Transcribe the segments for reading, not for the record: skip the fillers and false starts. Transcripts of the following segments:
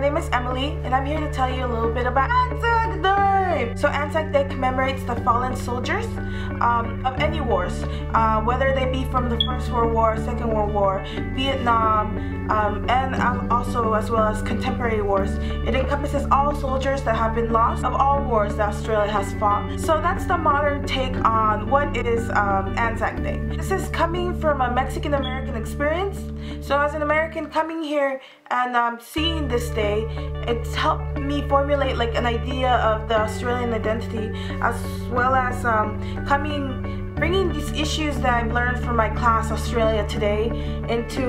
name is Emily, and I'm here to tell you a little bit about Anzac Day! So Anzac Day commemorates the fallen soldiers of any wars, whether they be from the First World War, Second World War, Vietnam, and also as well as contemporary wars. It encompasses all soldiers that have been lost of all wars that Australia has fought. So that's the modern take on what is Anzac Day. This is coming from a Mexican-American experience. So as an American coming here and seeing this day, it's helped me formulate like an idea of the Australian identity, as well as bringing these issues that I've learned from my class Australia Today into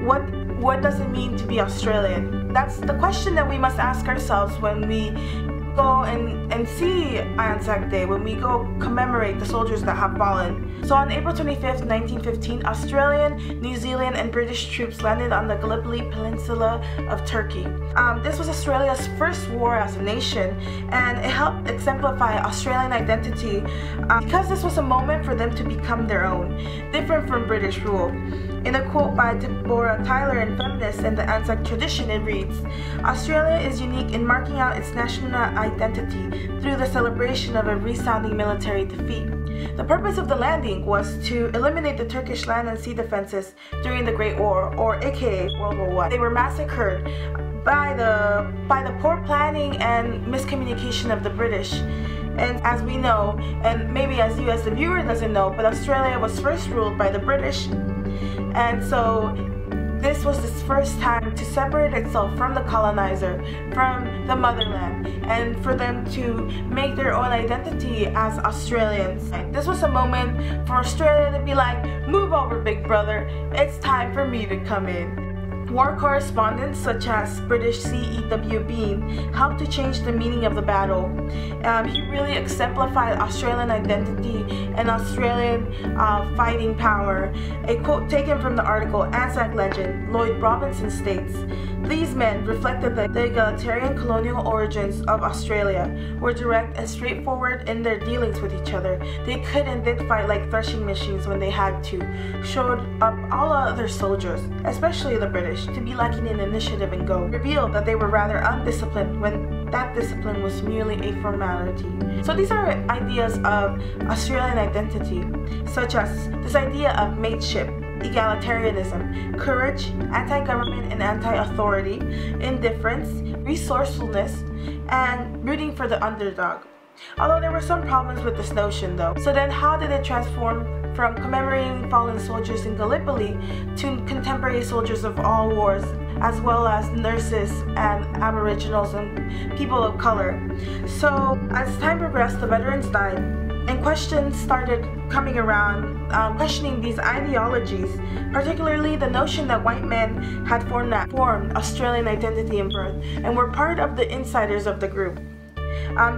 what does it mean to be Australian. That's the question that we must ask ourselves when we go and see Anzac Day, when we go commemorate the soldiers that have fallen. So on April 25th, 1915, Australian, New Zealand, and British troops landed on the Gallipoli Peninsula of Turkey. This was Australia's first war as a nation, and it helped exemplify Australian identity because this was a moment for them to become their own, different from British rule. In a quote by Deborah Tyler in Feminist and the Anzac Tradition, it reads, "Australia is unique in marking out its national identity through the celebration of a resounding military defeat. The purpose of the landing was to eliminate the Turkish land and sea defenses during the Great War, or aka World War I. They were massacred by the poor planning and miscommunication of the British. And as we know, and maybe as you as the viewer doesn't know, but Australia was first ruled by the British, and so this was its first time to separate itself from the colonizer, from the motherland, and for them to make their own identity as Australians. This was a moment for Australia to be like, move over, big brother, it's time for me to come in. War correspondents such as British C.E.W. Bean helped to change the meaning of the battle. He really exemplified Australian identity and Australian fighting power. A quote taken from the article Anzac Legend, Lloyd Robinson states, "These men reflected the egalitarian colonial origins of Australia, were direct and straightforward in their dealings with each other. They could and did fight like threshing machines when they had to, showed up all other soldiers, especially the British, to be lacking in initiative and go, revealed that they were rather undisciplined when that discipline was merely a formality." So these are ideas of Australian identity, such as this idea of mateship, egalitarianism, courage, anti-government and anti-authority, indifference, resourcefulness, and rooting for the underdog. Although there were some problems with this notion though. So then how did it transform from commemorating fallen soldiers in Gallipoli to contemporary soldiers of all wars, as well as nurses and Aboriginals and people of color? So as time progressed, the veterans died, and questions started coming around, questioning these ideologies, particularly the notion that white men had formed Australian identity in birth and were part of the insiders of the group.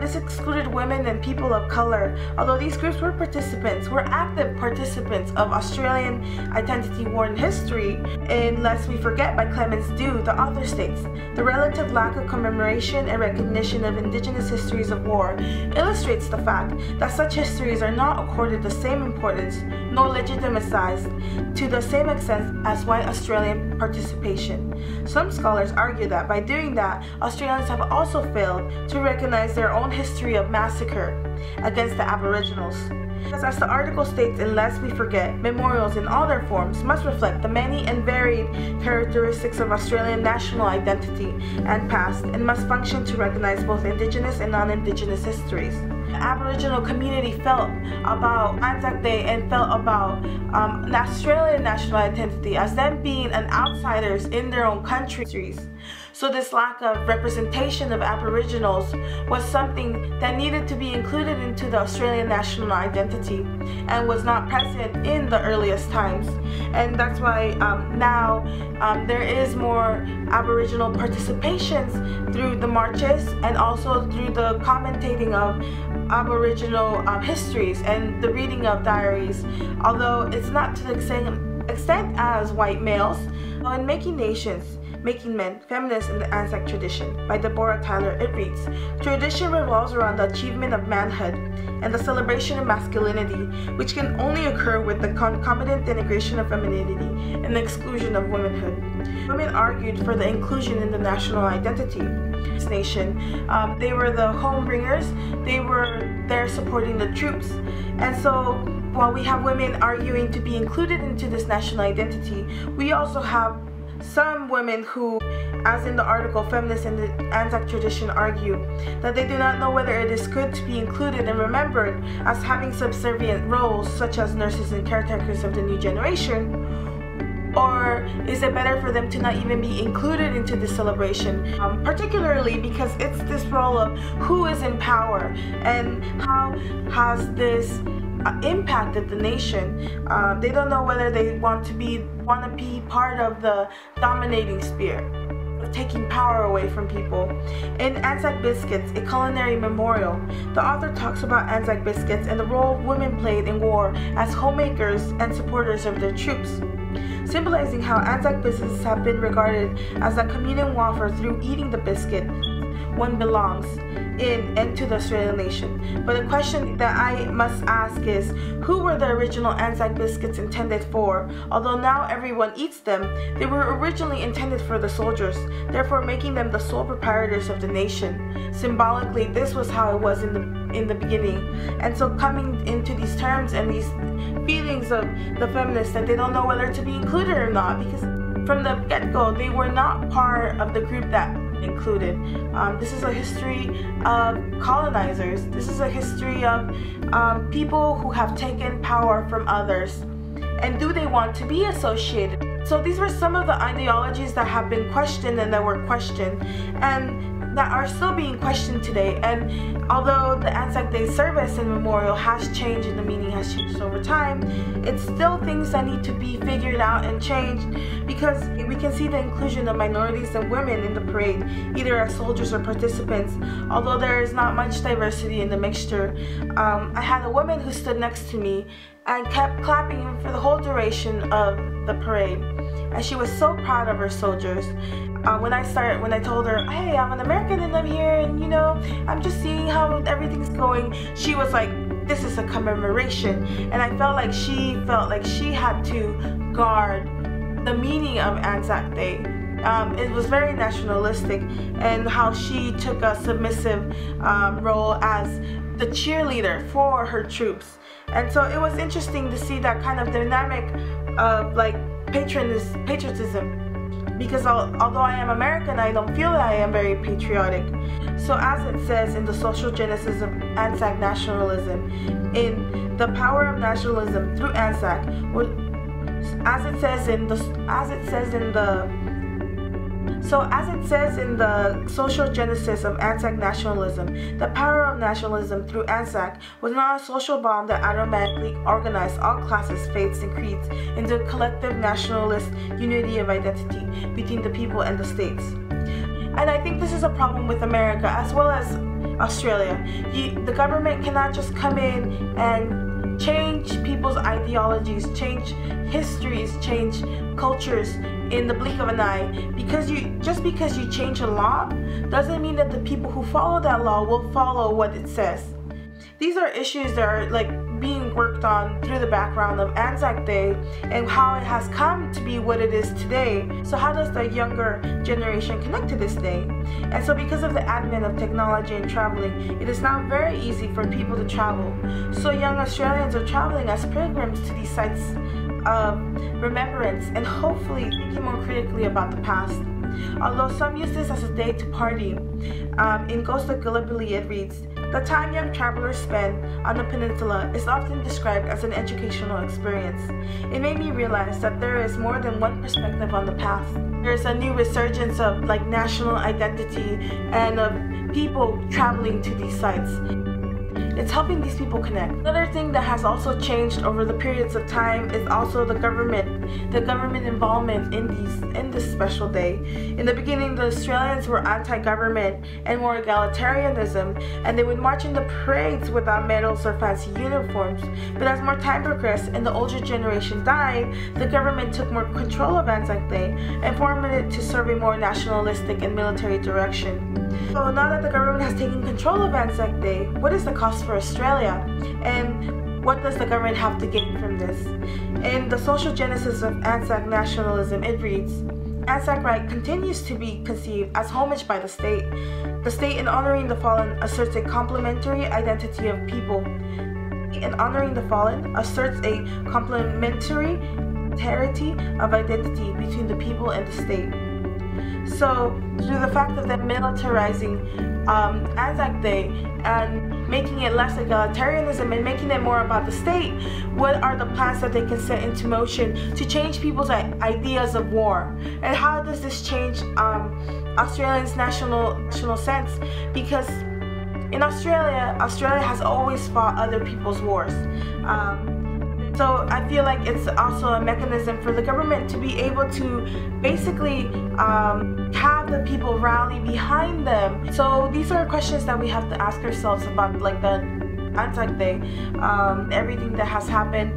This excluded women and people of color, although these groups were active participants of Australian identity war in history. In Lest We Forget by Clemens Dew, the author states, "The relative lack of commemoration and recognition of indigenous histories of war illustrates the fact that such histories are not accorded the same importance nor legitimized to the same extent as white Australian participation. Some scholars argue that by doing that, Australians have also failed to recognize their own history of massacre against the Aboriginals." As the article states in Lest We Forget, memorials in all their forms must reflect the many and varied characteristics of Australian national identity and past, and must function to recognize both Indigenous and non-Indigenous histories. The Aboriginal community felt about Anzac Day and felt about the Australian national identity as them being an outsiders in their own countries. So this lack of representation of Aboriginals was something that needed to be included into the Australian national identity and was not present in the earliest times. And that's why now there is more Aboriginal participations through the marches and also through the commentating of Aboriginal histories and the reading of diaries, although it's not to the same extent as white males. In Making Nations, Making Men, Feminists in the Anzac Tradition by Deborah Tyler. It reads, tradition revolves around the achievement of manhood and the celebration of masculinity, which can only occur with the concomitant denigration of femininity and the exclusion of womanhood. Women argued for the inclusion in the national identity. This nation, they were the home bringers, they were there supporting the troops, and so while we have women arguing to be included into this national identity, we also have some women who, as in the article Feminists in the Anzac Tradition, argue that they do not know whether it is good to be included and remembered as having subservient roles such as nurses and caretakers of the new generation, or is it better for them to not even be included into this celebration, particularly because it's this role of who is in power and how has this impacted the nation. They don't know whether they want to be part of the dominating spirit of taking power away from people. In Anzac Biscuits, a culinary memorial, the author talks about Anzac biscuits and the role women played in war as homemakers and supporters of their troops, symbolizing how Anzac biscuits have been regarded as a communal warfare through eating the biscuit one belongs in and to the Australian nation. But the question that I must ask is, who were the original Anzac biscuits intended for? Although now everyone eats them, they were originally intended for the soldiers, therefore making them the sole proprietors of the nation. Symbolically, this was how it was in the beginning. And so coming into these terms and these feelings of the feminists that they don't know whether to be included or not, because from the get-go they were not part of the group that included. This is a history of colonizers. This is a history of people who have taken power from others. And do they want to be associated? So these were some of the ideologies that have been questioned and that were questioned and that are still being questioned today. And although the Anzac Day service and memorial has changed and the meaning has changed over time, it's still things that need to be figured out and changed, because we can see the inclusion of minorities and women in the parade, either as soldiers or participants, although there is not much diversity in the mixture. I had a woman who stood next to me and kept clapping for the whole duration of the parade, and she was so proud of her soldiers. When I told her, hey, I'm an American and I'm here and you know, I'm just seeing how everything's going, she was like, this is a commemoration. And I felt like she had to guard the meaning of Anzac Day. It was very nationalistic, and how she took a submissive role as the cheerleader for her troops. And so it was interesting to see that kind of dynamic of like patriotism, because although I am American, I don't feel that I am very patriotic. So as it says in the social genesis of Anzac nationalism, in the power of nationalism through Anzac, as it says in the social genesis of Anzac nationalism, the power of nationalism through Anzac was not a social bomb that automatically organized all classes, faiths, and creeds into a collective nationalist unity of identity between the people and the states. And I think this is a problem with America as well as Australia. The government cannot just come in and change people's ideologies, change histories, change cultures in the blink of an eye. Just because you change a law doesn't mean that the people who follow that law will follow what it says. These are issues that are like being worked on through the background of Anzac Day and how it has come to be what it is today. So how does the younger generation connect to this day? And so because of the advent of technology and traveling, it is now very easy for people to travel. So young Australians are traveling as pilgrims to these sites of remembrance and hopefully thinking more critically about the past. Although some use this as a day to party, in Ghost of Gallipoli it reads, the time young travelers spend on the peninsula is often described as an educational experience. It made me realize that there is more than one perspective on the past. There's a new resurgence of like national identity and of people traveling to these sites. It's helping these people connect. Another thing that has also changed over the periods of time is also the government involvement in this special day. In the beginning, the Australians were anti-government and more egalitarianism, and they would march in the parades without medals or fancy uniforms. But as more time progressed and the older generation died, the government took more control of Anzac Day and formed it to serve a more nationalistic and military direction. So now that the government has taken control of Anzac Day, what is the cost for Australia? And what does the government have to gain from this? In the social genesis of Anzac nationalism, it reads, Anzac right continues to be conceived as homage by the state. The state, in honoring the fallen, asserts a complementary identity of people. In honoring the fallen, asserts a complementarity of identity between the people and the state. So, through the fact of them militarizing Anzac Day and making it less egalitarianism and making it more about the state, what are the plans that they can set into motion to change people's ideas of war? And how does this change Australians' national sense? Because in Australia has always fought other people's wars. So I feel like it's also a mechanism for the government to be able to basically have the people rally behind them. So these are questions that we have to ask ourselves about, like the Anzac Day, everything that has happened.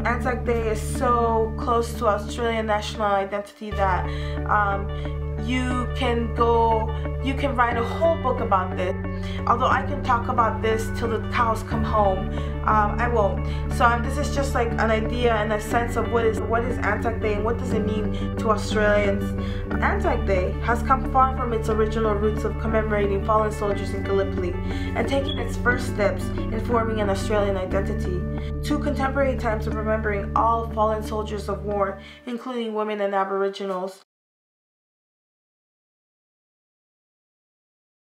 Anzac Day is so close to Australian national identity that you can write a whole book about this. Although I can talk about this till the cows come home, I won't. So this is just like an idea and a sense of what is Anzac Day and what does it mean to Australians. Anzac Day has come far from its original roots of commemorating fallen soldiers in Gallipoli and taking its first steps in forming an Australian identity, to contemporary times of remembering all fallen soldiers of war, including women and Aboriginals.